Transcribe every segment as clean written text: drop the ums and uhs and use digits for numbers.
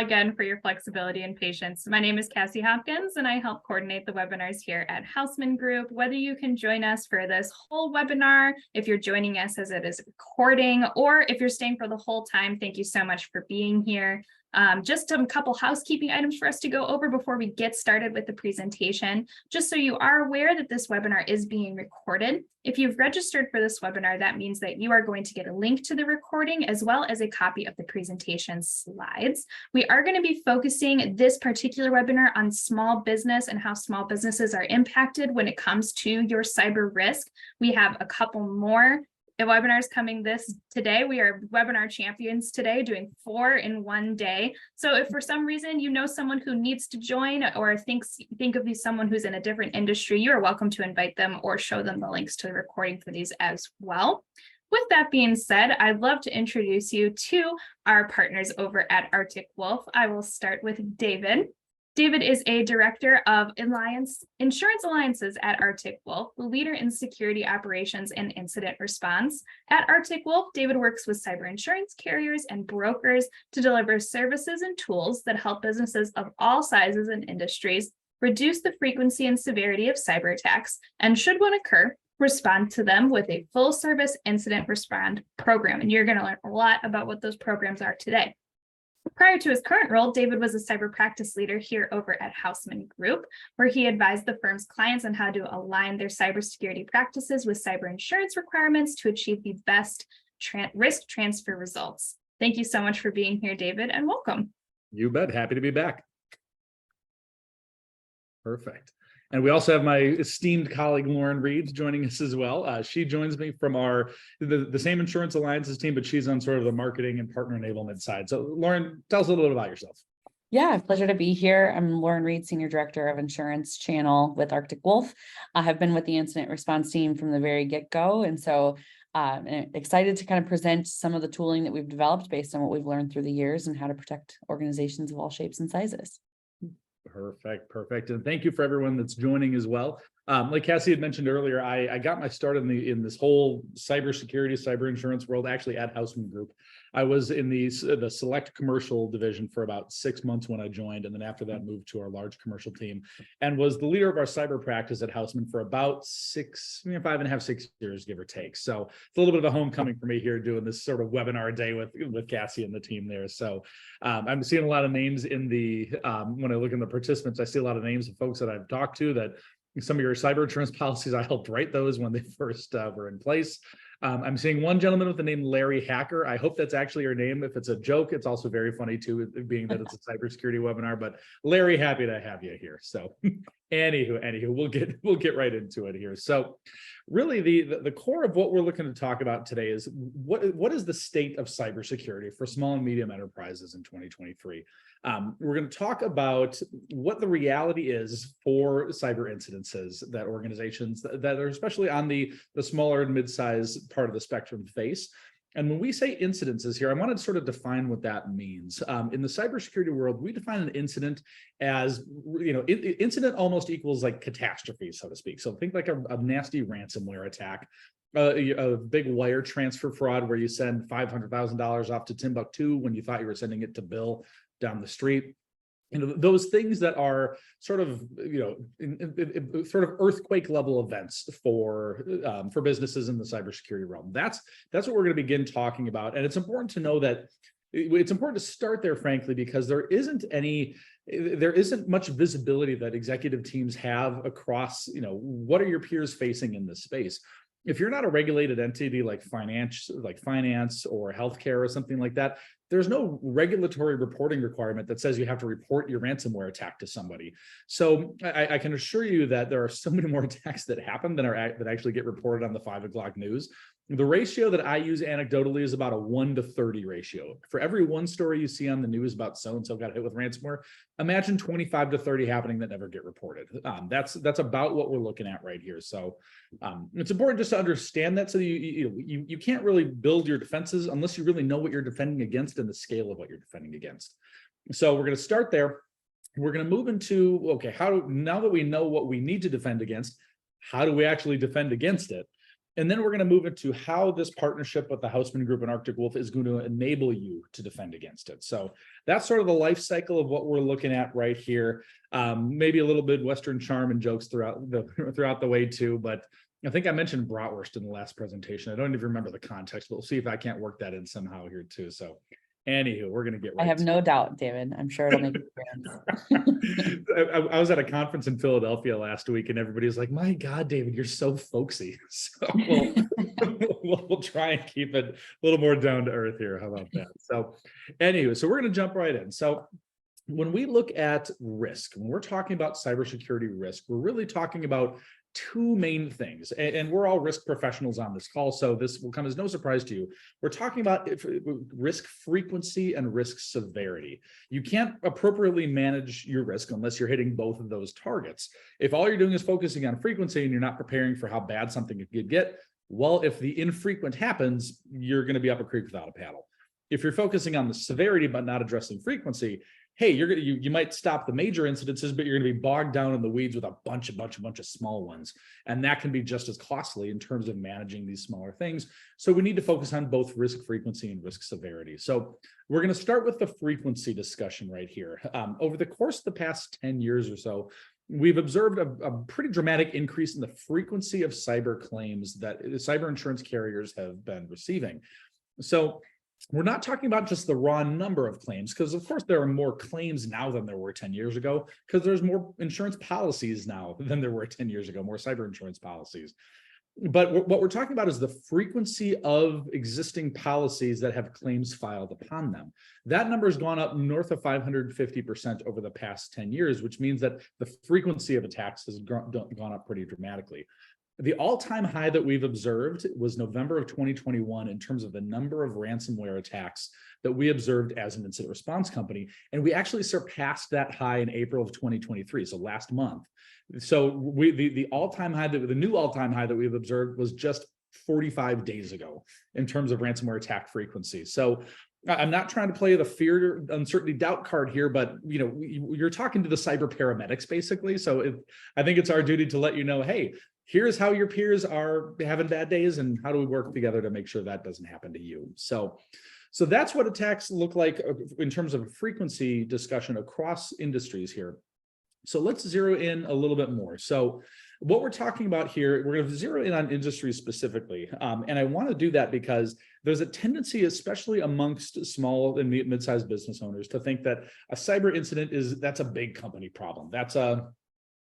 again for your flexibility and patience. My name is Cassie Hopkins, and I help coordinate the webinars here at Houseman Group. Whether you can join us for this whole webinar, if you're joining us as it is recording, or if you're staying for the whole time, thank you so much for being here. Just a couple housekeeping items for us to go over before we get started with the presentation. Just so you are aware that this webinar is being recorded. If you've registered for this webinar, that means that you are going to get a link to the recording as well as a copy of the presentation slides. We are going to be focusing this particular webinar on small business and how small businesses are impacted when it comes to your cyber risk. We have a couple more webinars coming today. We are webinar champions today, doing 4 in one day. So if for some reason you know someone who needs to join or think of someone who's in a different industry, you are welcome to invite them or show them the links to the recording for these as well. With that being said, I'd love to introduce you to our partners over at Arctic Wolf. I will start with David. David is a director of insurance alliances at Arctic Wolf, the leader in security operations and incident response. At Arctic Wolf, David works with cyber insurance carriers and brokers to deliver services and tools that help businesses of all sizes and industries reduce the frequency and severity of cyber attacks, and should one occur, respond to them with a full service incident response program. And you're going to learn a lot about what those programs are today. Prior to his current role, David was a cyber practice leader here over at Houseman Group, where he advised the firm's clients on how to align their cybersecurity practices with cyber insurance requirements to achieve the best risk transfer results. Thank you so much for being here, David, and welcome. You bet. Happy to be back. Perfect. And we also have my esteemed colleague, Lauren Reed, joining us as well. She joins me from the same insurance alliances team, but she's on sort of the marketing and partner enablement side. So Lauren, tell us a little bit about yourself. Yeah, pleasure to be here. I'm Lauren Reed, Senior Director of Insurance Channel with Arctic Wolf. I have been with the incident response team from the very get-go. And so excited to kind of present some of the tooling that we've developed based on what we've learned through the years and how to protect organizations of all shapes and sizes. Perfect. And thank you for everyone that's joining as well. Like Cassie had mentioned earlier, I got my start in this whole cybersecurity, cyber insurance world actually at Houseman Group. I was in the select commercial division for about 6 months when I joined, and then after that moved to our large commercial team and was the leader of our cyber practice at Houseman for about 5.5, 6 years, give or take. So it's a little bit of a homecoming for me here doing this sort of webinar day with Cassie and the team there. So I'm seeing a lot of names in when I look in the participants, I see a lot of names of folks that I've talked to that some of your cyber insurance policies, I helped write those when they first were in place. I'm seeing one gentleman with the name Larry Hacker. I hope that's actually your name. If it's a joke, it's also very funny too, being that it's a cybersecurity webinar. But Larry, happy to have you here. So, anywho, we'll get right into it here. So, really, the core of what we're looking to talk about today is what is the state of cybersecurity for small and medium enterprises in 2023. We're going to talk about what the reality is for cyber incidences that organizations that are especially on the smaller and mid-sized part of the spectrum face. And when we say incidences here, I want to sort of define what that means. In the cybersecurity world, we define an incident as, incident almost equals like catastrophe, so to speak. So think like a nasty ransomware attack, a big wire transfer fraud where you send $500,000 off to Timbuktu when you thought you were sending it to Bill down the street. Those things that are sort of, sort of earthquake level events for businesses in the cybersecurity realm. That's what we're going to begin talking about. And it's important to know that it's important to start there, frankly, because there isn't much visibility that executive teams have across, what are your peers facing in this space? If you're not a regulated entity like finance or healthcare or something like that, there's no regulatory reporting requirement that says you have to report your ransomware attack to somebody. So I can assure you that there are so many more attacks that happen that actually get reported on the 5 o'clock news. The ratio that I use anecdotally is about a 1 to 30 ratio. For every one story you see on the news about so-and-so got hit with ransomware, imagine 25 to 30 happening that never get reported. That's about what we're looking at right here. So it's important just to understand that, so you can't really build your defenses unless you really know what you're defending against and the scale of what you're defending against. So we're going to start there. We're going to move into, okay, now that we know what we need to defend against, how do we actually defend against it? And then we're going to move into how this partnership with the Houseman Group and Arctic Wolf is going to enable you to defend against it. So that's sort of the life cycle of what we're looking at right here. Maybe a little bit Western charm and jokes throughout the way too, but I think I mentioned bratwurst in the last presentation. I don't even remember the context, but we'll see if I can't work that in somehow here too. So anywho, we're going to get right I have to no doubt, David. I'm sure it'll make a difference. I was at a conference in Philadelphia last week and everybody was like, my God, David, you're so folksy. So we'll try and keep it a little more down to earth here. How about that? So anyway, so we're going to jump right in. So when we look at risk, when we're talking about cybersecurity risk, we're really talking about two main things, and we're all risk professionals on this call, so this will come as no surprise to you. We're talking about risk frequency and risk severity. You can't appropriately manage your risk unless you're hitting both of those targets. If all you're doing is focusing on frequency and you're not preparing for how bad something could get, well, if the infrequent happens, you're going to be up a creek without a paddle. If you're focusing on the severity but not addressing frequency, hey, you might stop the major incidences, but you're going to be bogged down in the weeds with a bunch of small ones. And that can be just as costly in terms of managing these smaller things. So we need to focus on both risk frequency and risk severity. So we're going to start with the frequency discussion right here. Over the course of the past 10 years or so, we've observed a pretty dramatic increase in the frequency of cyber claims that cyber insurance carriers have been receiving. So we're not talking about just the raw number of claims, because of course there are more claims now than there were 10 years ago, because there's more insurance policies now than there were 10 years ago, more cyber insurance policies. But what we're talking about is the frequency of existing policies that have claims filed upon them. That number has gone up north of 550% over the past 10 years, which means that the frequency of attacks has gone up pretty dramatically. The all-time high that we've observed was November of 2021 in terms of the number of ransomware attacks that we observed as an incident response company. And we actually surpassed that high in April of 2023, so last month. So the all-time high, the new all-time high that we've observed was just 45 days ago in terms of ransomware attack frequency. So I'm not trying to play the fear, uncertainty, doubt card here, but you're talking to the cyber paramedics basically. So I think it's our duty to let you know, hey, here's how your peers are having bad days and how do we work together to make sure that doesn't happen to you. So that's what attacks look like in terms of frequency discussion across industries here. So let's zero in a little bit more. So what we're talking about here, we're going to zero in on industries specifically. And I want to do that because there's a tendency, especially amongst small and mid-sized business owners, to think that a cyber incident that's a big company problem. That's a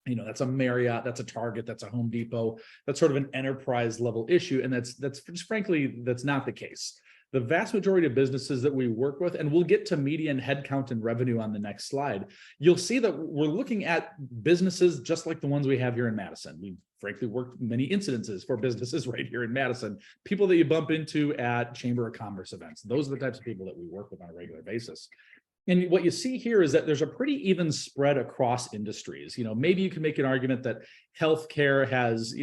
Marriott, that's a Target, that's a Home Depot, that's sort of an enterprise level issue. And that's just frankly, that's not the case. The vast majority of businesses that we work with, and we'll get to median headcount and revenue on the next slide, you'll see that we're looking at businesses just like the ones we have here in Madison. We've frankly worked many incidences for businesses right here in Madison, people that you bump into at Chamber of Commerce events. Those are the types of people that we work with on a regular basis. And what you see here is that there's a pretty even spread across industries. Maybe you can make an argument that healthcare has,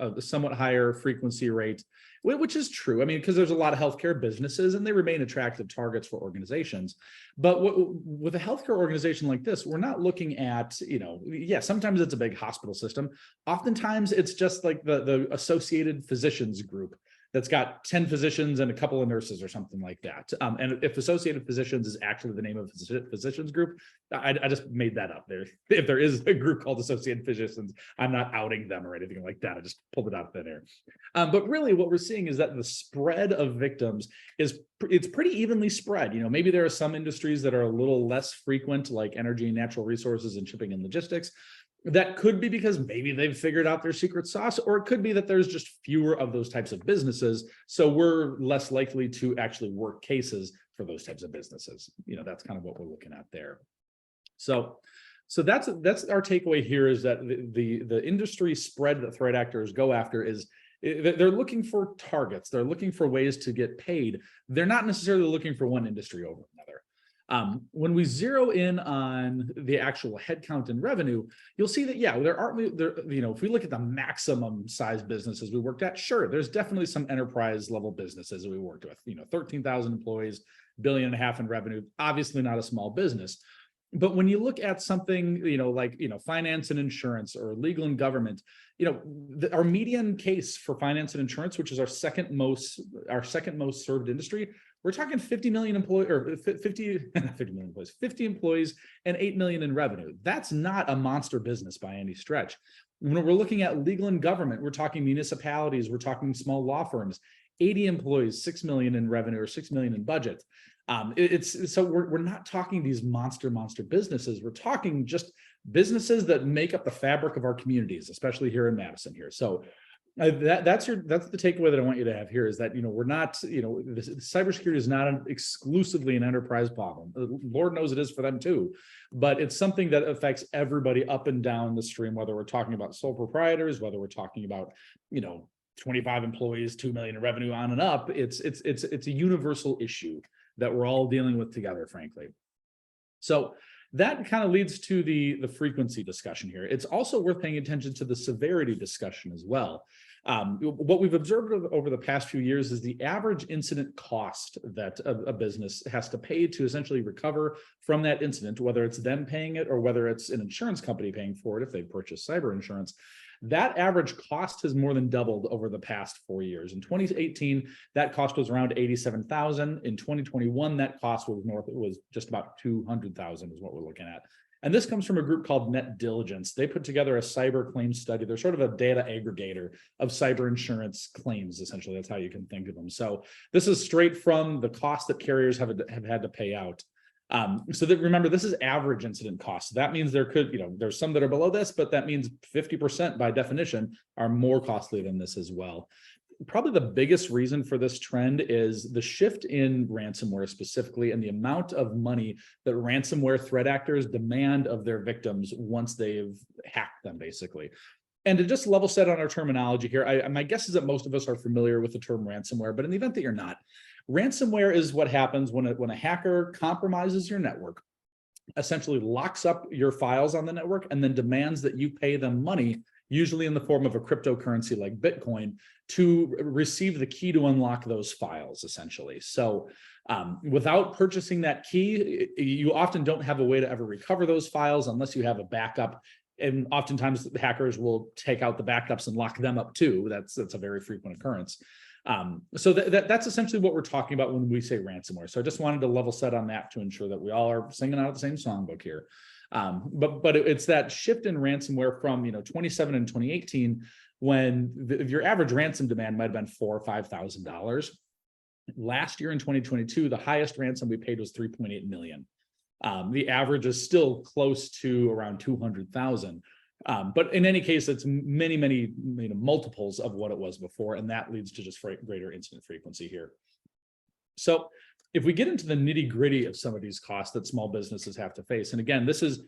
a somewhat higher frequency rate, which is true. I mean, because there's a lot of healthcare businesses and they remain attractive targets for organizations. But with a healthcare organization like this, we're not looking at, sometimes it's a big hospital system. Oftentimes it's just like the Associated Physicians group that's got 10 physicians and a couple of nurses or something like that. And if Associated Physicians is actually the name of a physicians group, I just made that up there. If there is a group called Associated Physicians, I'm not outing them or anything like that. I just pulled it out of thin air. But really what we're seeing is that the spread of victims it's pretty evenly spread. Maybe there are some industries that are a little less frequent, like energy and natural resources and shipping and logistics. That could be because maybe they've figured out their secret sauce, or it could be that there's just fewer of those types of businesses. So we're less likely to actually work cases for those types of businesses. That's kind of what we're looking at there. So that's our takeaway here, is that the industry spread that threat actors go after is they're looking for targets. They're looking for ways to get paid. They're not necessarily looking for one industry over another. When we zero in on the actual headcount and revenue, you'll see that, if we look at the maximum size businesses we worked at, sure, there's definitely some enterprise level businesses that we worked with, 13,000 employees, $1.5 billion in revenue, obviously not a small business. But when you look at something, like, finance and insurance or legal and government, our median case for finance and insurance, which is our second most served industry, we're talking 50 million employees, or 50 million employees, 50 employees and 8 million in revenue. That's not a monster business by any stretch. When we're looking at legal and government, we're talking municipalities, we're talking small law firms, 80 employees, 6 million in revenue or 6 million in budget. So we're not talking these monster businesses. We're talking just businesses that make up the fabric of our communities, especially here in Madison here. So that's the takeaway that I want you to have here, is that, we're not, cybersecurity is not exclusively an enterprise problem. Lord knows it is for them too, but it's something that affects everybody up and down the stream, whether we're talking about sole proprietors, whether we're talking about, 25 employees, 2 million in revenue on and up. It's a universal issue that we're all dealing with together, frankly. So that kind of leads to the frequency discussion here. It's also worth paying attention to the severity discussion as well. What we've observed over the past few years is the average incident cost that a business has to pay to essentially recover from that incident, whether it's them paying it or whether it's an insurance company paying for it if they purchase cyber insurance. That average cost has more than doubled over the past 4 years. In 2018, that cost was around $87,000. In 2021, that cost was just about $200,000 is what we're looking at. And this comes from a group called Net Diligence. They put together a cyber claims study. They're sort of a data aggregator of cyber insurance claims, essentially. That's how you can think of them. So this is straight from the cost that carriers have had to pay out. So that, remember, this is average incident costs. That means there could, there's some that are below this, but that means 50% by definition are more costly than this as well. Probably the biggest reason for this trend is the shift in ransomware specifically, and the amount of money that ransomware threat actors demand of their victims once they've hacked them, basically. And to just level set on our terminology here, my guess is that most of us are familiar with the term ransomware, but in the event that you're not, ransomware is what happens when a hacker compromises your network, essentially locks up your files on the network, and then demands that you pay them money, usually in the form of a cryptocurrency like Bitcoin, to receive the key to unlock those files, essentially. So without purchasing that key, you often don't have a way to ever recover those files unless you have a backup. And oftentimes the hackers will take out the backups and lock them up too. That's a very frequent occurrence. So that's essentially what we're talking about when we say ransomware. So I just wanted to level set on that to ensure that we all are singing out of the same songbook here. But it's that shift in ransomware from 2017 and 2018, when your average ransom demand might have been $4,000 or $5,000. Last year in 2022, the highest ransom we paid was $3.8 million. The average is still close to around 200,000. But in any case, it's many multiples of what it was before, and that leads to just greater incident frequency here. So if we get into the nitty-gritty of some of these costs that small businesses have to face, and again, this is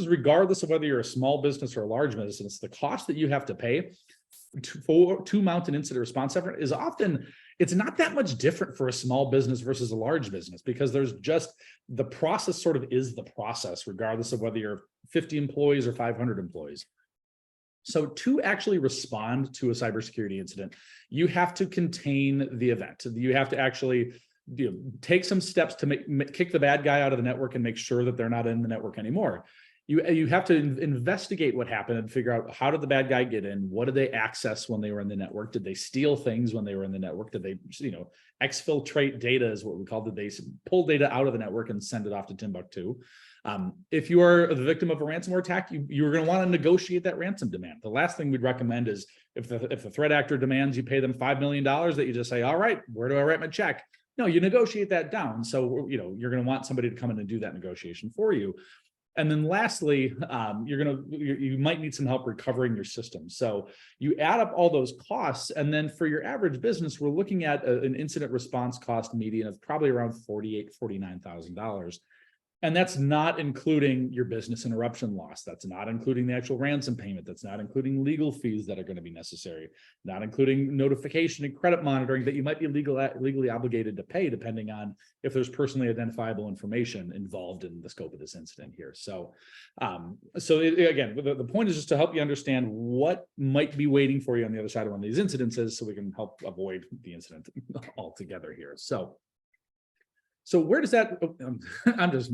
regardless of whether you're a small business or a large business, the cost that you have to pay to mount an incident response effort is often, it's not that much different for a small business versus a large business, because there's just, the process sort of is the process, regardless of whether you're 50 employees or 500 employees. So to actually respond to a cybersecurity incident, you have to contain the event. You have to actually take some steps to kick the bad guy out of the network and make sure that they're not in the network anymore. You have to investigate what happened and figure out, how did the bad guy get in? What did they access when they were in the network? Did they steal things when they were in the network? Did they, exfiltrate data is what we call, did they pull data out of the network and send it off to Timbuktu? If you are the victim of a ransomware attack, you're going to want to negotiate that ransom demand. The last thing we'd recommend is if the threat actor demands you pay them $5 million, that you just say, all right, where do I write my check? No, you negotiate that down. So, you're going to want somebody to come in and do that negotiation for you. And then lastly, you might need some help recovering your system. So you add up all those costs, and then for your average business, we're looking at an incident response cost median of probably around $48,000, $49,000. And that's not including your business interruption loss. That's not including the actual ransom payment. That's not including legal fees that are going to be necessary, not including notification and credit monitoring that you might be legally obligated to pay, depending on if there's personally identifiable information involved in the scope of this incident here. So, again, the point is just to help you understand what might be waiting for you on the other side of one of these incidences, so we can help avoid the incident altogether here. So So where does that, I'm just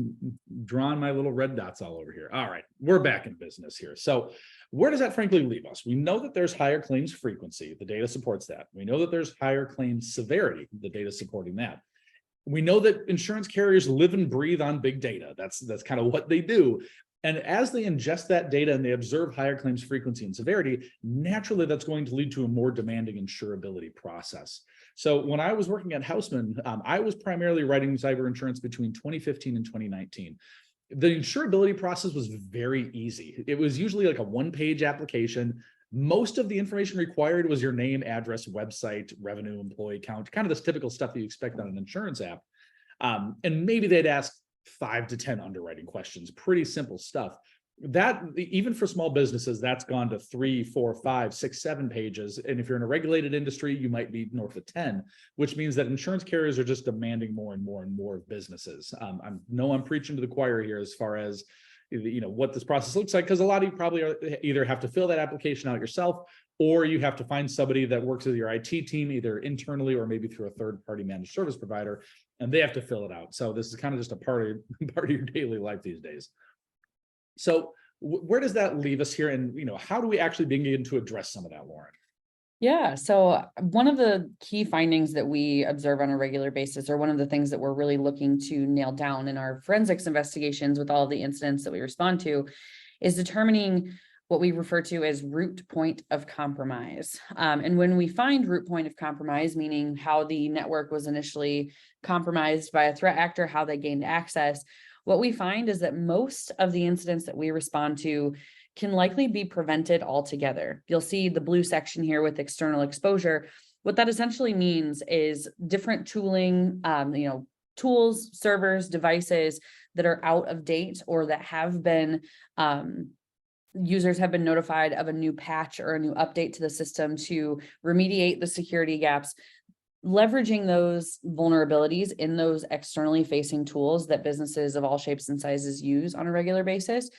drawing my little red dots all over here. All right, we're back in business here. So where does that frankly leave us? We know that there's higher claims frequency. The data supports that. We know that there's higher claims severity. The data supporting that. We know that insurance carriers live and breathe on big data. That's kind of what they do. And as they ingest that data and they observe higher claims frequency and severity, naturally that's going to lead to a more demanding insurability process. So when I was working at Houseman, I was primarily writing cyber insurance between 2015 and 2019. The insurability process was very easy. It was usually like a one-page application. Most of the information required was your name, address, website, revenue, employee count, kind of this typical stuff that you expect on an insurance app. And maybe they'd ask 5 to 10 underwriting questions, pretty simple stuff. That even for small businesses, that's gone to 3, 4, 5, 6, 7 pages. And if you're in a regulated industry, you might be north of 10, which means that insurance carriers are just demanding more and more and more of businesses. I'm preaching to the choir here as far as what this process looks like, because a lot of you probably either have to fill that application out yourself, or you have to find somebody that works with your IT team, either internally or maybe through a third-party managed service provider, and they have to fill it out. So this is kind of just a part of your daily life these days. So where does that leave us here? And how do we actually begin to address some of that, Lauren? Yeah, so one of the key findings that we observe on a regular basis, or one of the things that we're really looking to nail down in our forensics investigations with all of the incidents that we respond to, is determining what we refer to as root point of compromise. And when we find root point of compromise, meaning how the network was initially compromised by a threat actor, how they gained access, what we find is that most of the incidents that we respond to can likely be prevented altogether. You'll see the blue section here with external exposure. What that essentially means is different tooling, tools, servers, devices that are out of date or that have been, users have been notified of a new patch or a new update to the system to remediate the security gaps. Leveraging those vulnerabilities in those externally facing tools that businesses of all shapes and sizes use on a regular basis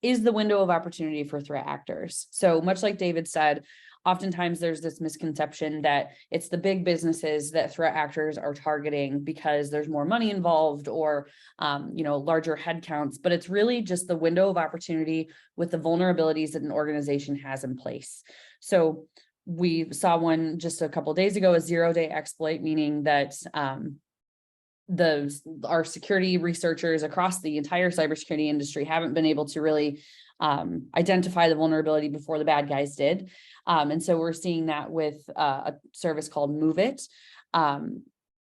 is the window of opportunity for threat actors. So much like David said, oftentimes there's this misconception that it's the big businesses that threat actors are targeting because there's more money involved or, larger headcounts, but it's really just the window of opportunity with the vulnerabilities that an organization has in place. So we saw one just a couple of days ago, a 0-day exploit, meaning that our security researchers across the entire cybersecurity industry haven't been able to really identify the vulnerability before the bad guys did. And so we're seeing that with a service called MoveIt,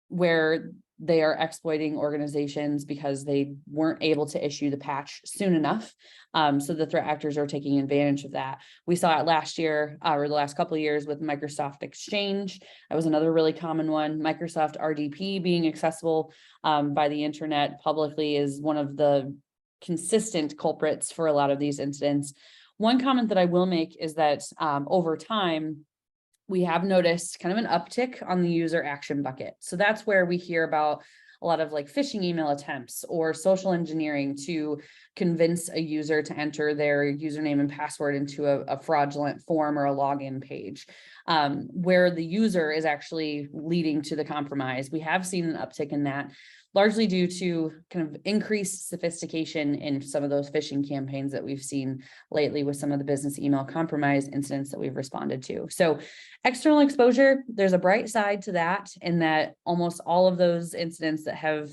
where they are exploiting organizations because they weren't able to issue the patch soon enough. So the threat actors are taking advantage of that. We saw it last year or the last couple of years with Microsoft Exchange. That was another really common one. Microsoft RDP being accessible by the internet publicly is one of the consistent culprits for a lot of these incidents. One comment that I will make is that over time, we have noticed kind of an uptick on the user action bucket. So that's where we hear about a lot of like phishing email attempts or social engineering to convince a user to enter their username and password into a fraudulent form or a login page, where the user is actually leading to the compromise. We have seen an uptick in that, largely due to kind of increased sophistication in some of those phishing campaigns that we've seen lately with some of the business email compromise incidents that we've responded to. So external exposure, there's a bright side to that in that almost all of those incidents that have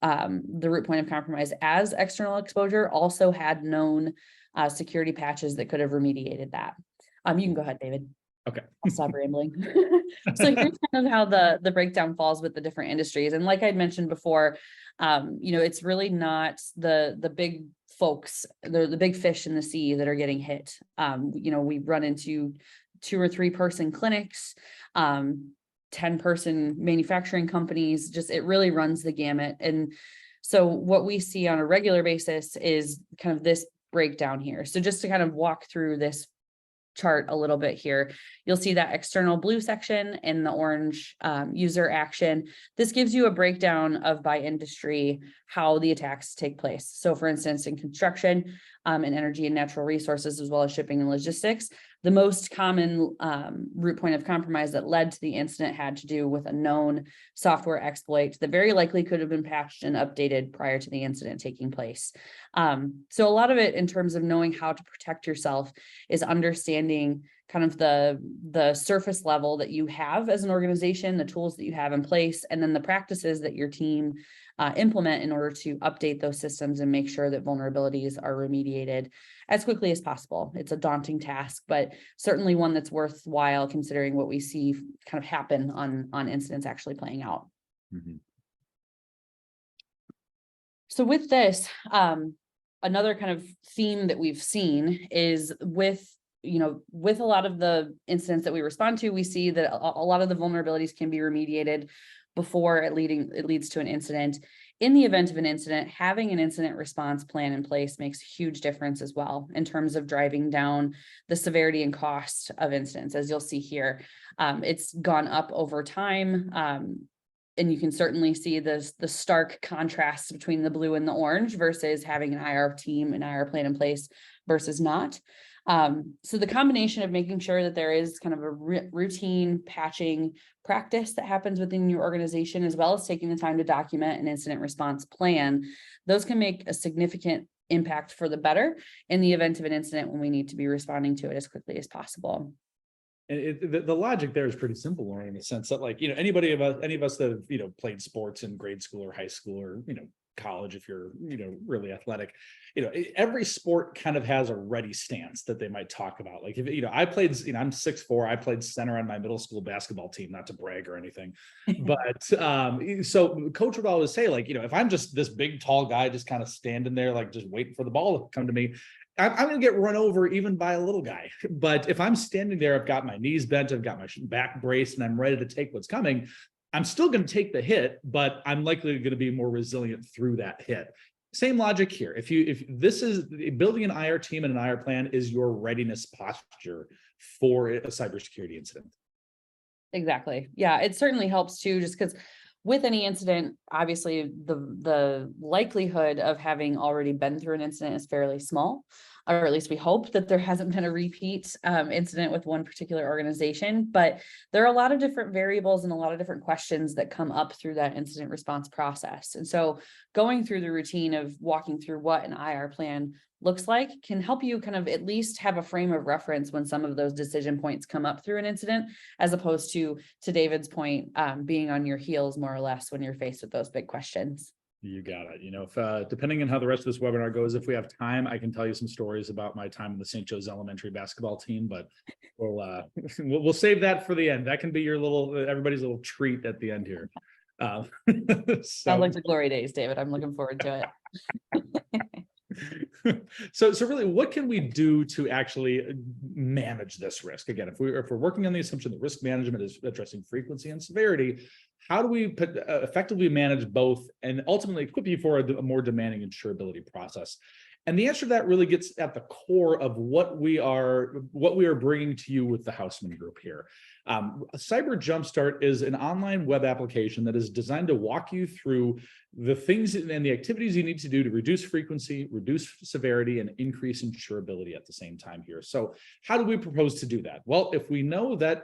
the root point of compromise as external exposure also had known security patches that could have remediated that. You can go ahead, David. Okay. I'll stop rambling. So here's kind of how the breakdown falls with the different industries. And like I'd mentioned before, it's really not the big folks, the big fish in the sea that are getting hit. We run into 2 or 3 person clinics, 10-person manufacturing companies, just it really runs the gamut. And so what we see on a regular basis is kind of this breakdown here. So just to kind of walk through this chart a little bit here, you'll see that external blue section and the orange user action. This gives you a breakdown of by industry how the attacks take place. So for instance, in construction and energy and natural resources, as well as shipping and logistics, The most common root point of compromise that led to the incident had to do with a known software exploit that very likely could have been patched and updated prior to the incident taking place. So a lot of it in terms of knowing how to protect yourself is understanding kind of the surface level that you have as an organization, the tools that you have in place, and then the practices that your team implement in order to update those systems and make sure that vulnerabilities are remediated as quickly as possible. It's a daunting task, but certainly one that's worthwhile considering what we see kind of happen on incidents actually playing out. Mhm. So with this, another kind of theme that we've seen is with a lot of the incidents that we respond to, we see that a lot of the vulnerabilities can be remediated before it leads to an incident. In the event of an incident, having an incident response plan in place makes a huge difference as well in terms of driving down the severity and cost of incidents. As you'll see here, it's gone up over time. And you can certainly see the stark contrast between the blue and the orange versus having an IR team, an IR plan in place versus not. So the combination of making sure that there is kind of a routine patching practice that happens within your organization, as well as taking the time to document an incident response plan, those can make a significant impact for the better in the event of an incident when we need to be responding to it as quickly as possible. And the logic there is pretty simple, Lauren, in the sense that, like, any of us that have, played sports in grade school or high school or, college, if you're, really athletic, every sport kind of has a ready stance that they might talk about. Like, if, I played, I'm 6'4", I played center on my middle school basketball team, not to brag or anything, but, so coach would always say, like, if I'm just this big, tall guy, just kind of standing there, like just waiting for the ball to come to me, I'm going to get run over even by a little guy. But if I'm standing there, I've got my knees bent, I've got my back braced, and I'm ready to take what's coming, I'm still going to take the hit, but I'm likely going to be more resilient through that hit. Same logic here. If this is building an IR team and an IR plan is your readiness posture for a cybersecurity incident. Exactly. Yeah, it certainly helps too, just because with any incident, obviously the likelihood of having already been through an incident is fairly small, or at least we hope that there hasn't been a repeat incident with one particular organization. But there are a lot of different variables and a lot of different questions that come up through that incident response process. And so going through the routine of walking through what an IR plan looks like can help you kind of at least have a frame of reference when some of those decision points come up through an incident, as opposed to David's point, being on your heels more or less when you're faced with those big questions. You got it. If depending on how the rest of this webinar goes, if we have time, I can tell you some stories about my time in the St. Joe's Elementary basketball team, but we'll save that for the end. That can be your everybody's little treat at the end here. Sounds like the glory days, David. I'm looking forward to it. So really, what can we do to actually manage this risk? Again, if we're working on the assumption that risk management is addressing frequency and severity, how do we effectively manage both and ultimately equip you for a more demanding insurability process? And the answer to that really gets at the core of what we are bringing to you with the Hausman Group here. Cyber Jumpstart is an online web application that is designed to walk you through the things and the activities you need to do to reduce frequency, reduce severity, and increase insurability at the same time here. So how do we propose to do that? Well, if we know that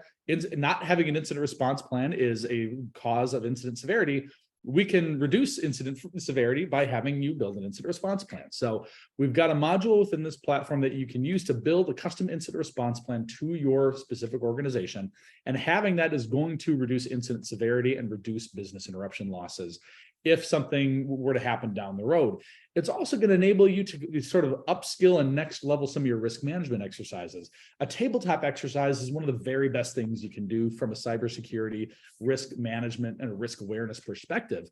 not having an incident response plan is a cause of incident severity, we can reduce incident severity by having you build an incident response plan. So we've got a module within this platform that you can use to build a custom incident response plan to your specific organization. And having that is going to reduce incident severity and reduce business interruption losses if something were to happen down the road. It's also going to enable you to sort of upskill and next level some of your risk management exercises. A tabletop exercise is one of the very best things you can do from a cybersecurity risk management and a risk awareness perspective.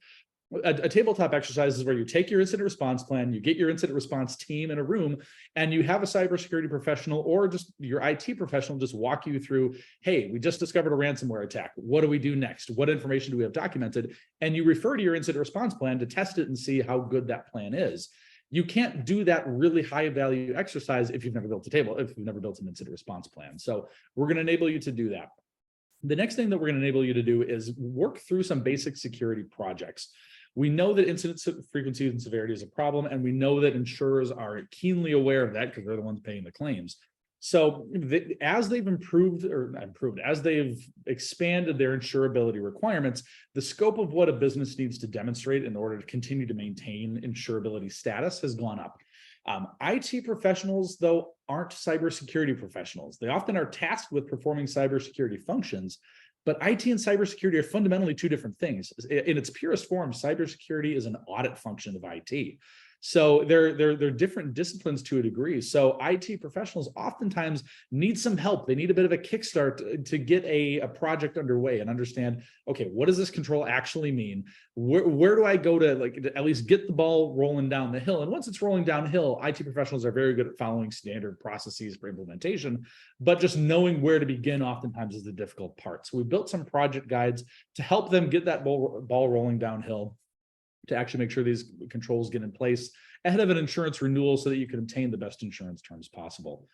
A tabletop exercise is where you take your incident response plan, you get your incident response team in a room, and you have a cybersecurity professional or just your IT professional just walk you through, hey, we just discovered a ransomware attack. What do we do next? What information do we have documented? And you refer to your incident response plan to test it and see how good that plan is. You can't do that really high value exercise if you've never built if you've never built an incident response plan. So we're going to enable you to do that. The next thing that we're going to enable you to do is work through some basic security projects. We know that incident frequency and severity is a problem, and we know that insurers are keenly aware of that because they're the ones paying the claims. So as they've as they've expanded their insurability requirements, the scope of what a business needs to demonstrate in order to continue to maintain insurability status has gone up. IT professionals, though, aren't cybersecurity professionals. They often are tasked with performing cybersecurity functions, but IT and cybersecurity are fundamentally two different things. In its purest form, cybersecurity is an audit function of IT. So they're different disciplines to a degree. So IT professionals oftentimes need some help. They need a bit of a kickstart to get a project underway and understand, okay, what does this control actually mean? Where do I go to at least get the ball rolling down the hill? And once it's rolling downhill, IT professionals are very good at following standard processes for implementation, but just knowing where to begin oftentimes is the difficult part. So we built some project guides to help them get that ball rolling downhill, to actually make sure these controls get in place ahead of an insurance renewal so that you can obtain the best insurance terms possible.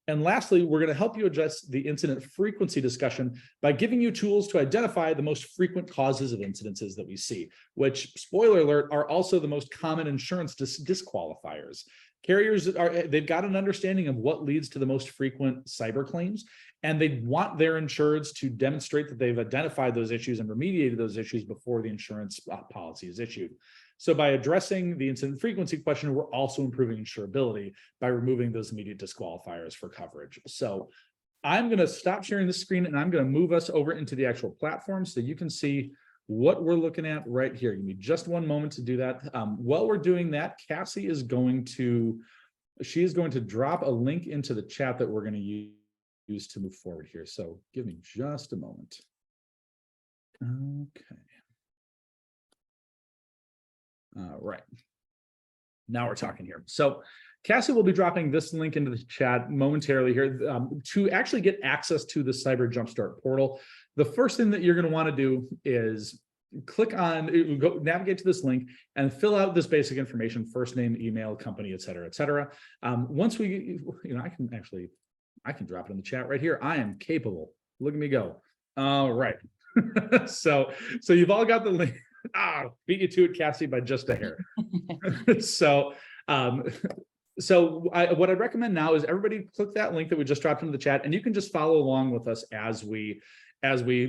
And lastly, we're going to help you address the incident frequency discussion by giving you tools to identify the most frequent causes of incidences that we see, which, spoiler alert, are also the most common insurance disqualifiers. Carriers they've got an understanding of what leads to the most frequent cyber claims, and they want their insureds to demonstrate that they've identified those issues and remediated those issues before the insurance policy is issued. So by addressing the incident frequency question, we're also improving insurability by removing those immediate disqualifiers for coverage. So I'm going to stop sharing the screen and I'm going to move us over into the actual platform so you can see what we're looking at right here. Give me just one moment to do that. While we're doing that, Cassie is going to drop a link into the chat that we're going to use to move forward here. So give me just a moment. Okay. All right. Now we're talking here. So Cassie will be dropping this link into the chat momentarily here to actually get access to the Cyber Jumpstart portal. The first thing that you're going to want to do is navigate to this link and fill out this basic information: first name, email, company, et cetera, et cetera. Once we, I can drop it in the chat right here. I am capable. Look at me go. All right. So you've all got the link. Beat you to it, Cassie, by just a hair. What I'd recommend now is everybody click that link that we just dropped into the chat, and you can just follow along with us as we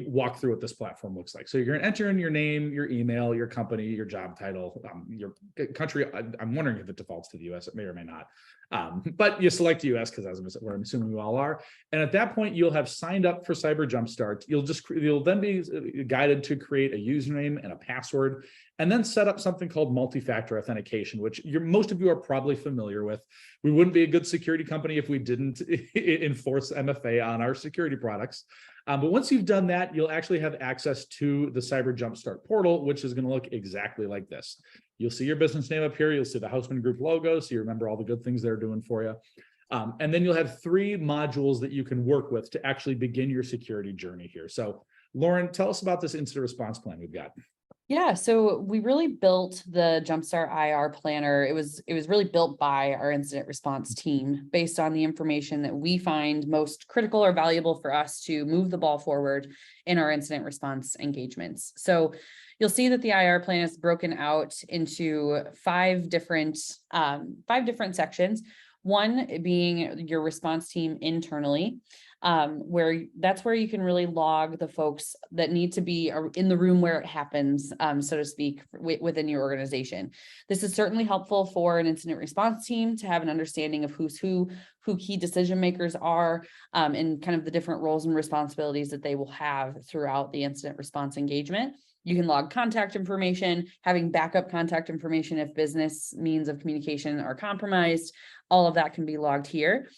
walk through what this platform looks like. So you're going to enter in your name, your email, your company, your job title, your country. I'm wondering if it defaults to the US. It may or may not. But you select US because that's where I'm assuming you all are. And at that point, you'll have signed up for Cyber Jumpstart. You'll then be guided to create a username and a password, and then set up something called multi-factor authentication, which most of you are probably familiar with. We wouldn't be a good security company if we didn't enforce MFA on our security products. But once you've done that, you'll actually have access to the Cyber Jumpstart portal, which is going to look exactly like this. You'll see your business name up here. You'll see the Hausman Group logo, so you remember all the good things they're doing for you. And then you'll have 3 modules that you can work with to actually begin your security journey here. So Lauren, tell us about this incident response plan we've got. Yeah, so we really built the Jumpstart IR planner. It was really built by our incident response team based on the information that we find most critical or valuable for us to move the ball forward in our incident response engagements. So you'll see that the IR plan is broken out into 5 different sections. One being your response team internally, that's where you can really log the folks that need to be in the room where it happens, so to speak, within your organization. This is certainly helpful for an incident response team to have an understanding of who's who key decision makers are, and kind of the different roles and responsibilities that they will have throughout the incident response engagement. You can log contact information, having backup contact information if business means of communication are compromised. All of that can be logged here.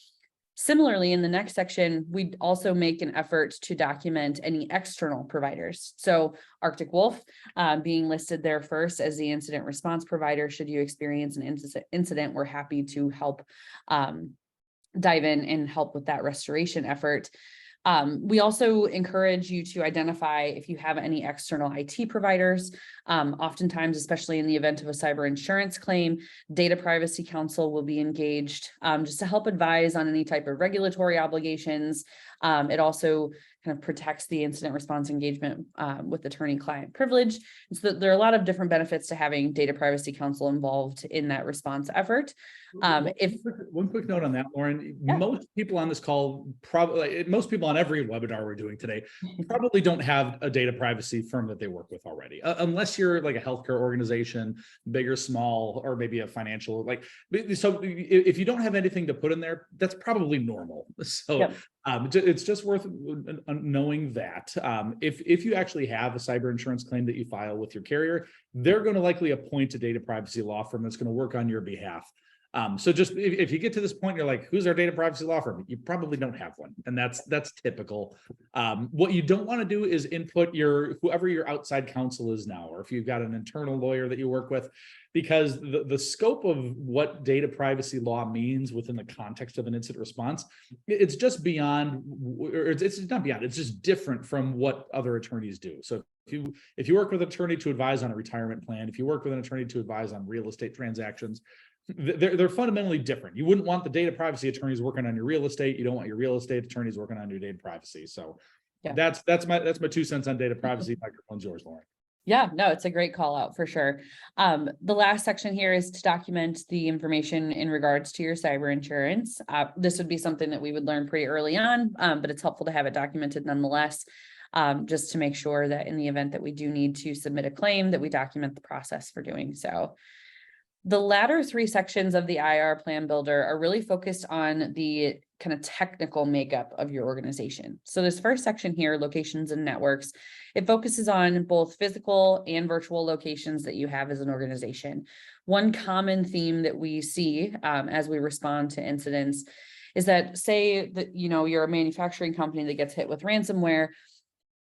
Similarly, in the next section, we also make an effort to document any external providers. So Arctic Wolf being listed there first as the incident response provider. Should you experience an incident, we're happy to help dive in and help with that restoration effort. We also encourage you to identify if you have any external IT providers. Oftentimes, especially in the event of a cyber insurance claim, Data Privacy Council will be engaged just to help advise on any type of regulatory obligations, It also kind of protects the incident response engagement with attorney-client privilege. And so there are a lot of different benefits to having data privacy counsel involved in that response effort. One quick note on that, Lauren, Yeah. most people on this call, probably most people on every webinar we're doing today, probably don't have a data privacy firm that they work with already, unless you're like a healthcare organization, big or small, or maybe a financial, like, so if you don't have anything to put in there, that's probably normal. So Yep. It's just worth knowing that if you actually have a cyber insurance claim that you file with your carrier, they're going to likely appoint a data privacy law firm that's going to work on your behalf. So just if you get to this point, you're like, who's our data privacy law firm? You probably don't have one. And that's typical. What you don't want to do is input whoever your outside counsel is now, or if you've got an internal lawyer that you work with, because the scope of what data privacy law means within the context of an incident response, it's just beyond, or it's not beyond, it's just different from what other attorneys do. So if you work with an attorney to advise on a retirement plan, if you work with an attorney to advise on real estate transactions, they're fundamentally different. You wouldn't want the data privacy attorneys working on your real estate. You don't want your real estate attorneys working on your data privacy. So Yeah. that's my 2 cents on data privacy. Microphone's yours, Lauren. Yeah, no, it's a great call out for sure. The last section here is to document the information in regards to your cyber insurance. This would be something that we would learn pretty early on, but it's helpful to have it documented nonetheless, just to make sure that in the event that we do need to submit a claim, that we document the process for doing so. The latter 3 sections of the IR plan builder are really focused on the kind of technical makeup of your organization. So this first section here, locations and networks, it focuses on both physical and virtual locations that you have as an organization. One common theme that we see as we respond to incidents is that, say that, you're a manufacturing company that gets hit with ransomware.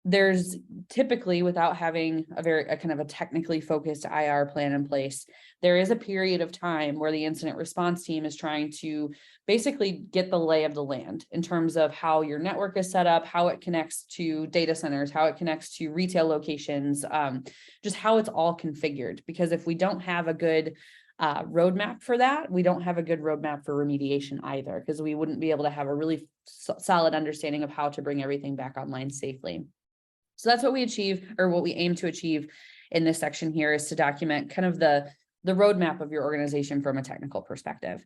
There's typically, without having a kind of a technically focused IR plan in place, there is a period of time where the incident response team is trying to basically get the lay of the land in terms of how your network is set up, how it connects to data centers, how it connects to retail locations, just how it's all configured. Because if we don't have a good roadmap for that, we don't have a good roadmap for remediation either, because we wouldn't be able to have a really solid understanding of how to bring everything back online safely. So that's what we achieve, or what we aim to achieve in this section here, is to document kind of the roadmap of your organization from a technical perspective.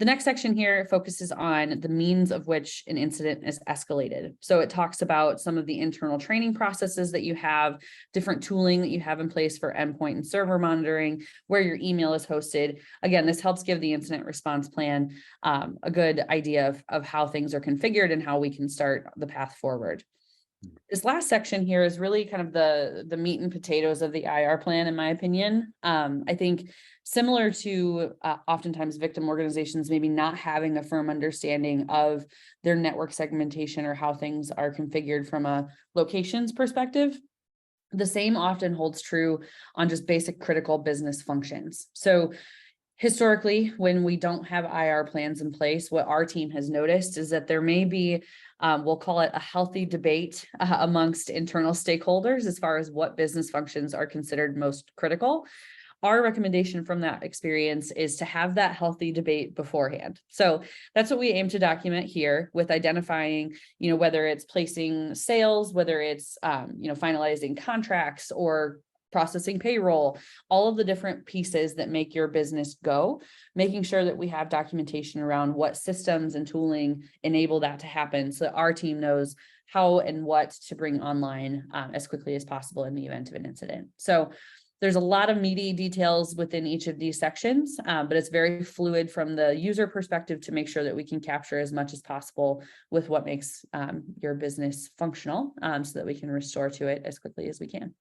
The next section here focuses on the means of which an incident is escalated. So it talks about some of the internal training processes that you have, different tooling that you have in place for endpoint and server monitoring, where your email is hosted. Again, this helps give the incident response plan a good idea of how things are configured and how we can start the path forward. This last section here is really kind of the meat and potatoes of the IR plan, in my opinion. I think similar to oftentimes victim organizations maybe not having a firm understanding of their network segmentation or how things are configured from a locations perspective, the same often holds true on just basic critical business functions. So historically, when we don't have IR plans in place, what our team has noticed is that there may be, we'll call it a healthy debate amongst internal stakeholders as far as what business functions are considered most critical. Our recommendation from that experience is to have that healthy debate beforehand. So that's what we aim to document here, with identifying, whether it's placing sales, whether it's, finalizing contracts or processing payroll, all of the different pieces that make your business go, making sure that we have documentation around what systems and tooling enable that to happen, so that our team knows how and what to bring online as quickly as possible in the event of an incident. So there's a lot of meaty details within each of these sections, but it's very fluid from the user perspective to make sure that we can capture as much as possible with what makes your business functional, so that we can restore to it as quickly as we can.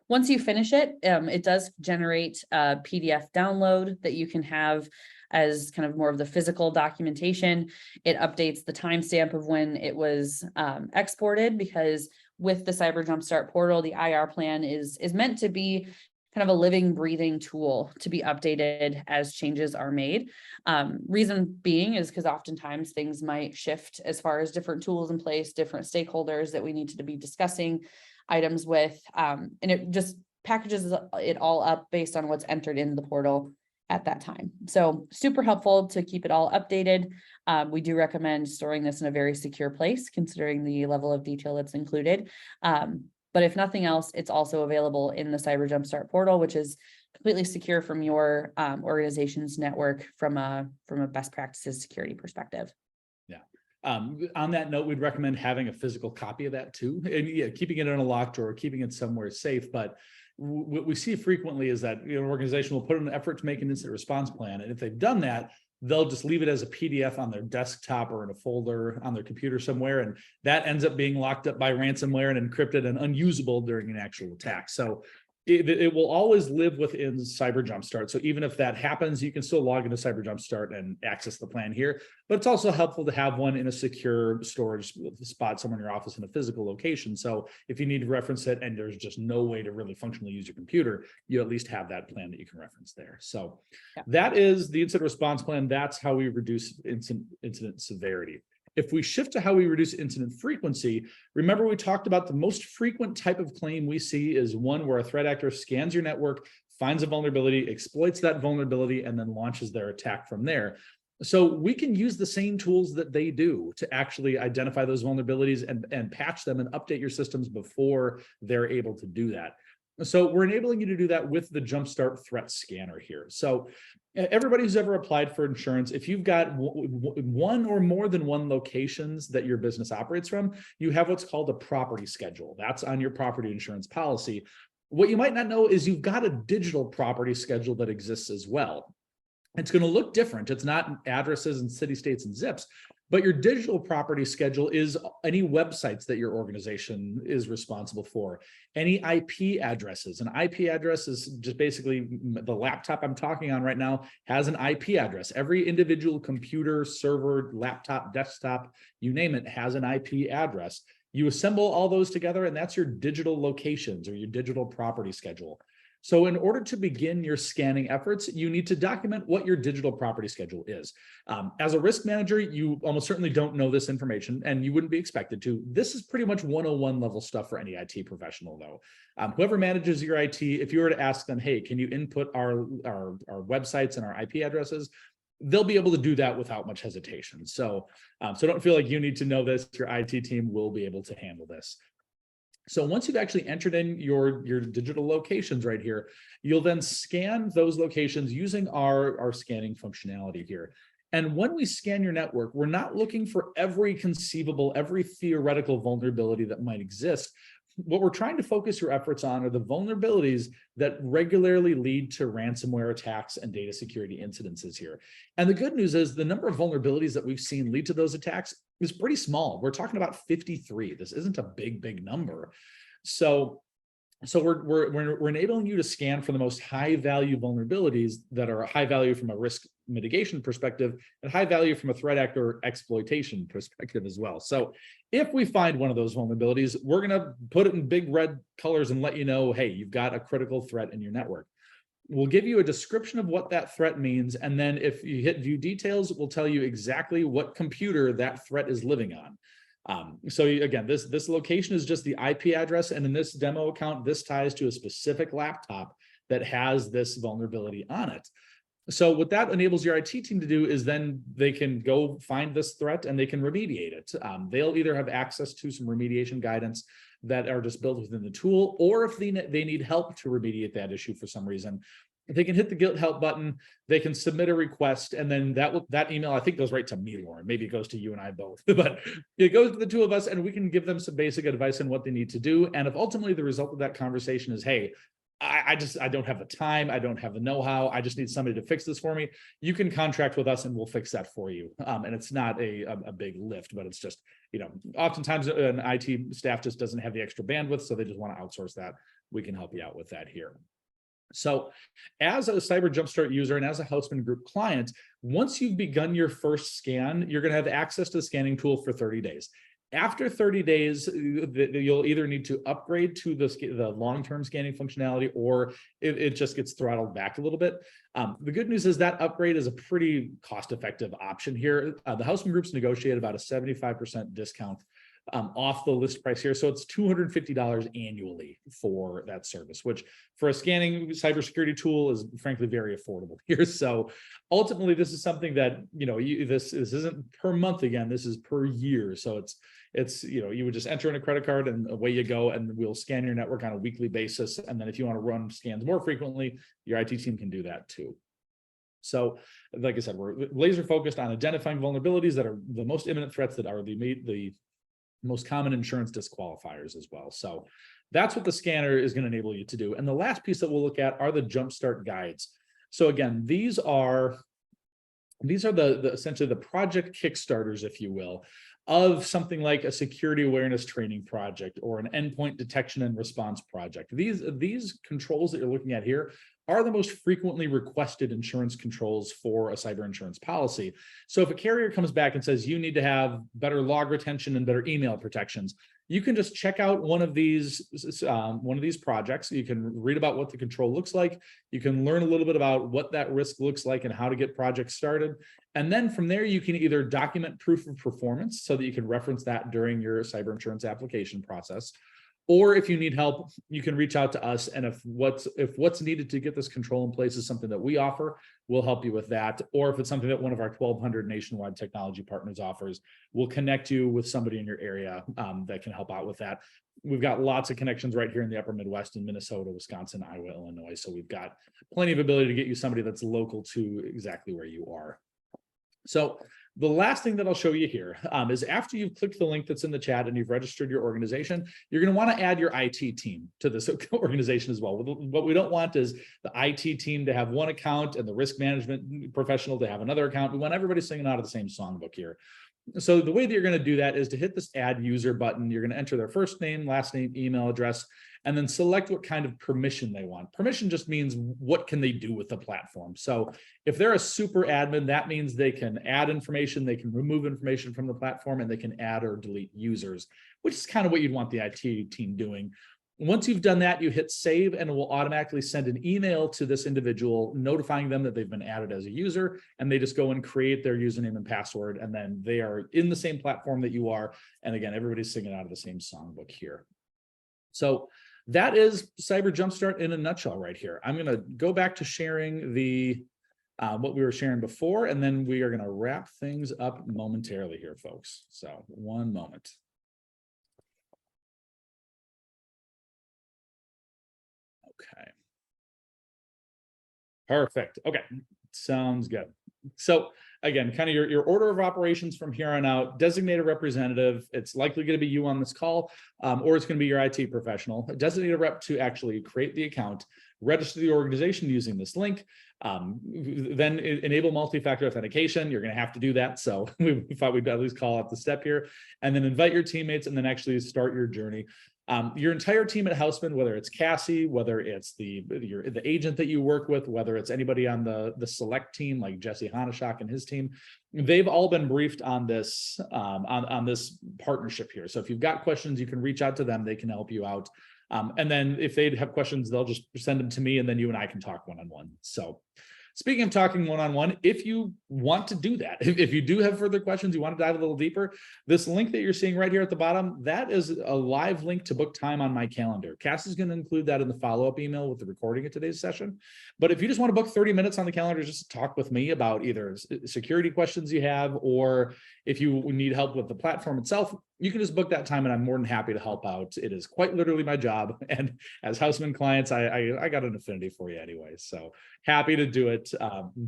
Once you finish it, it does generate a PDF download that you can have as kind of more of the physical documentation. It updates the timestamp of when it was exported, because with the Cyber Jumpstart portal, the IR plan is meant to be kind of a living, breathing tool to be updated as changes are made. Reason being is because oftentimes things might shift as far as different tools in place, different stakeholders that we need to be discussing items with, and it just packages it all up based on what's entered in the portal at that time. So super helpful to keep it all updated. We do recommend storing this in a very secure place, considering the level of detail that's included. But if nothing else, it's also available in the Cyber Jumpstart portal, which is completely secure from your organization's network from a best practices security perspective. On that note, we'd recommend having a physical copy of that too, and yeah, keeping it in a locked drawer, keeping it somewhere safe. But what we see frequently is that an organization will put in an effort to make an incident response plan, and if they've done that, they'll just leave it as a PDF on their desktop or in a folder on their computer somewhere, and that ends up being locked up by ransomware and encrypted and unusable during an actual attack. So it will always live within Cyber Jumpstart. So even if that happens, you can still log into Cyber Jumpstart and access the plan here. But it's also helpful to have one in a secure storage spot somewhere in your office in a physical location. So if you need to reference it and there's just no way to really functionally use your computer, you at least have that plan that you can reference there. So that is the incident response plan. That's how we reduce incident severity. If we shift to how we reduce incident frequency, remember we talked about the most frequent type of claim we see is one where a threat actor scans your network, finds a vulnerability, exploits that vulnerability, and then launches their attack from there. So we can use the same tools that they do to actually identify those vulnerabilities and patch them and update your systems before they're able to do that. So we're enabling you to do that with the Jumpstart Threat Scanner here. So everybody who's ever applied for insurance, if you've got one or more than one locations that your business operates from, you have what's called a property schedule. That's on your property insurance policy. What you might not know is you've got a digital property schedule that exists as well. It's going to look different. It's not addresses and city, states, and zips, but your digital property schedule is any websites that your organization is responsible for, any IP addresses. An IP address is just basically the laptop I'm talking on right now has an IP address. Every individual computer, server, laptop, desktop, you name it, has an IP address. You assemble all those together, and that's your digital locations or your digital property schedule. So in order to begin your scanning efforts, you need to document what your digital property schedule is. As a risk manager, you almost certainly don't know this information, and you wouldn't be expected to. This is pretty much 101 level stuff for any IT professional, though. Whoever manages your IT, if you were to ask them, hey, can you input our websites and our IP addresses? They'll be able to do that without much hesitation. So don't feel like you need to know this. Your IT team will be able to handle this. So once you've actually entered in your digital locations right here, you'll then scan those locations using our scanning functionality here. And when we scan your network, we're not looking for every conceivable, every theoretical vulnerability that might exist. What we're trying to focus your efforts on are the vulnerabilities that regularly lead to ransomware attacks and data security incidences here. And the good news is the number of vulnerabilities that we've seen lead to those attacks is pretty small. We're talking about 53. This isn't a big number. So we're enabling you to scan for the most high value vulnerabilities that are high value from a risk mitigation perspective and high value from a threat actor exploitation perspective as well. So if we find one of those vulnerabilities, we're going to put it in big red colors and let you know, hey, you've got a critical threat in your network. We'll give you a description of what that threat means. And then if you hit view details, we'll tell you exactly what computer that threat is living on. So again, this location is just the IP address. And in this demo account, this ties to a specific laptop that has this vulnerability on it. So what that enables your IT team to do is then they can go find this threat and they can remediate it. They'll either have access to some remediation guidance that are just built within the tool, or if they need help to remediate that issue for some reason, they can hit the Get Help button, they can submit a request, and then that email, I think, goes right to me, Lauren. Maybe it goes to you and I both, but it goes to the two of us, and we can give them some basic advice on what they need to do. And if ultimately the result of that conversation is, hey, I don't have the time, I don't have the know-how, I just need somebody to fix this for me, you can contract with us and we'll fix that for you. And it's not a big lift, but it's just, oftentimes an IT staff just doesn't have the extra bandwidth, so they just want to outsource that. We can help you out with that here. So as a Cyber Jumpstart user and as a Houseman Group client, once you've begun your first scan, you're going to have access to the scanning tool for 30 days. After 30 days, you'll either need to upgrade to the long-term scanning functionality, or it just gets throttled back a little bit. The good news is that upgrade is a pretty cost-effective option here. The Houseman Group's negotiated about a 75% discount off the list price here. So it's $250 annually for that service, which for a scanning cybersecurity tool is frankly very affordable here. So ultimately, this is something that, this isn't per month again, this is per year. So it's you would just enter in a credit card and away you go, and we'll scan your network on a weekly basis. And then if you want to run scans more frequently, your IT team can do that too. So like I said, we're laser focused on identifying vulnerabilities that are the most imminent threats, that are the most common insurance disqualifiers as well. So that's what the scanner is going to enable you to do. And the last piece that we'll look at are the Jumpstart guides. So again, these are the essentially the project kickstarters, if you will, of something like a security awareness training project or an endpoint detection and response project. These controls that you're looking at here are the most frequently requested insurance controls for a cyber insurance policy. So if a carrier comes back and says you need to have better log retention and better email protections, you can just check out one of these projects. You can read about what the control looks like. You can learn a little bit about what that risk looks like and how to get projects started. And then from there, you can either document proof of performance so that you can reference that during your cyber insurance application process. Or if you need help, you can reach out to us. And if what's needed to get this control in place is something that we offer, we'll help you with that. Or if it's something that one of our 1,200 nationwide technology partners offers, we'll connect you with somebody in your area that can help out with that. We've got lots of connections right here in the upper Midwest in Minnesota, Wisconsin, Iowa, Illinois. So we've got plenty of ability to get you somebody that's local to exactly where you are. So the last thing that I'll show you here is after you've clicked the link that's in the chat and you've registered your organization, you're going to want to add your IT team to this organization as well. What we don't want is the IT team to have one account and the risk management professional to have another account. We want everybody singing out of the same songbook here. So the way that you're going to do that is to hit this add user button. You're going to enter their first name, last name, email address, and then select what kind of permission they want. Permission just means what can they do with the platform. So if they're a super admin, that means they can add information, they can remove information from the platform, and they can add or delete users, which is kind of what you'd want the IT team doing. Once you've done that, you hit save, and it will automatically send an email to this individual notifying them that they've been added as a user, and they just go and create their username and password, and then they are in the same platform that you are. And again, everybody's singing out of the same songbook here. So that is Cyber Jumpstart in a nutshell right here. I'm going to go back to sharing the what we were sharing before, and then we are going to wrap things up momentarily here, folks. So one moment. Okay. Perfect. Okay. Sounds good. So again, kind of your order of operations from here on out: designated representative. It's likely going to be you on this call, or it's going to be your IT professional. A designated rep to actually create the account, register the organization using this link, then enable multi-factor authentication. You're going to have to do that. So we thought we'd at least call out the step here, and then invite your teammates, and then actually start your journey. Your entire team at Hausmann, whether it's Cassie, whether it's the agent that you work with, whether it's anybody on the select team like Jesse Hanashak and his team, they've all been briefed on this on this partnership here. So if you've got questions, you can reach out to them. They can help you out. And then if they have questions, they'll just send them to me, and then you and I can talk one-on-one. So speaking of talking one-on-one, if you want to do that, if you do have further questions, you want to dive a little deeper, this link that you're seeing right here at the bottom, that is a live link to book time on my calendar. Cass is going to include that in the follow-up email with the recording of today's session. But if you just want to book 30 minutes on the calendar just to talk with me about either security questions you have, or if you need help with the platform itself, you can just book that time, and I'm more than happy to help out. It is quite literally my job. And as Hausmann clients, I got an affinity for you anyway. So happy to do it.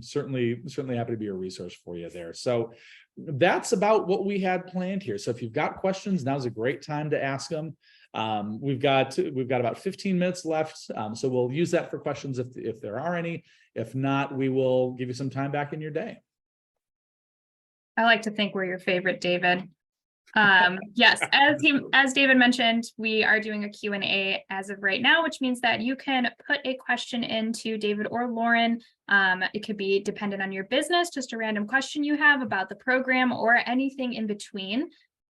Certainly happy to be a resource for you there. So that's about what we had planned here. So if you've got questions, now's a great time to ask them. We've got about 15 minutes left. So we'll use that for questions if there are any. If not, we will give you some time back in your day. I like to think we're your favorite, David. Yes, as David mentioned, we are doing a Q&A as of right now, which means that you can put a question into David or Lauren. It could be dependent on your business, just a random question you have about the program or anything in between.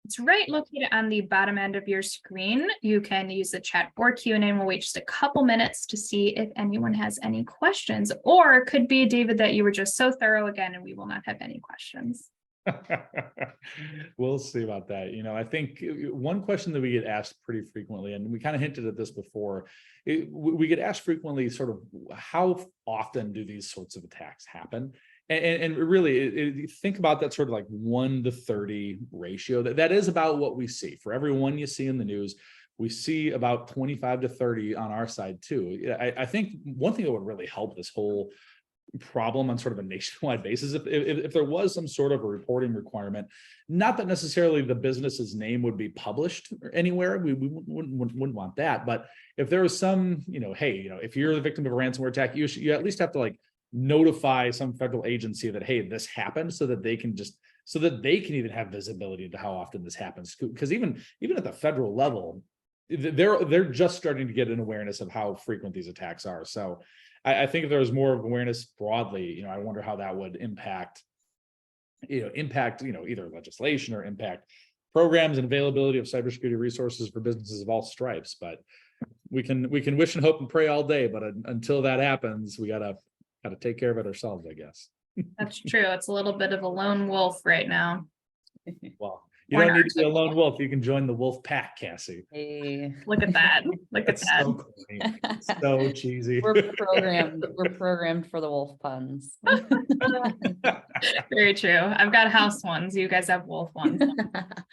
It's right located on the bottom end of your screen. You can use the chat or Q&A, and we'll wait just a couple minutes to see if anyone has any questions. Or it could be, David, that you were just so thorough again and we will not have any questions. We'll see about that. I think one question that we get asked pretty frequently, and we kind of hinted at this before, we get asked frequently sort of how often do these sorts of attacks happen? And really think about that sort of like 1 to 30 ratio. That is about what we see. For every one you see in the news, we see about 25 to 30 on our side too. I think one thing that would really help this whole problem on sort of a nationwide basis, if there was some sort of a reporting requirement, not that necessarily the business's name would be published anywhere, we wouldn't want that, but if there was some, hey, if you're the victim of a ransomware attack, you at least have to like notify some federal agency that, hey, this happened, so that they can even have visibility into how often this happens. Because even at the federal level, they're just starting to get an awareness of how frequent these attacks are. So I think if there was more of awareness broadly, I wonder how that would impact either legislation or impact programs and availability of cybersecurity resources for businesses of all stripes. But we can wish and hope and pray all day, but until that happens, we gotta take care of it ourselves, I guess. That's true. It's a little bit of a lone wolf right now. Well, you don't need to be a lone wolf. You can join the wolf pack, Cassie. Hey. Look at that. Look at That's that. so corny. So cheesy. We're programmed for the wolf puns. Very true. I've got house ones. You guys have wolf ones.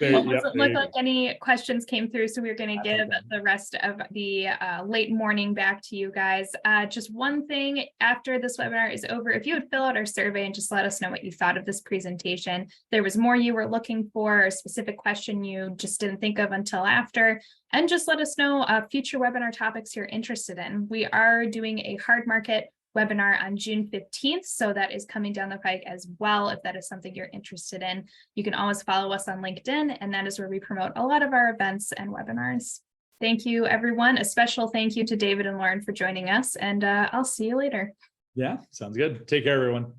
Well, it doesn't look like any questions came through, so we're going to give the rest of the late morning back to you guys. Just one thing after this webinar is over, if you would fill out our survey and just let us know what you thought of this presentation, there was more you were looking for, a specific question you just didn't think of until after, and just let us know future webinar topics you're interested in. We are doing a hard market webinar on June 15th. So that is coming down the pike as well. If that is something you're interested in, you can always follow us on LinkedIn, and that is where we promote a lot of our events and webinars. Thank you, everyone. A special thank you to David and Lauren for joining us, and I'll see you later. Yeah, sounds good. Take care, everyone.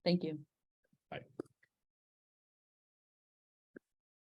Thank you.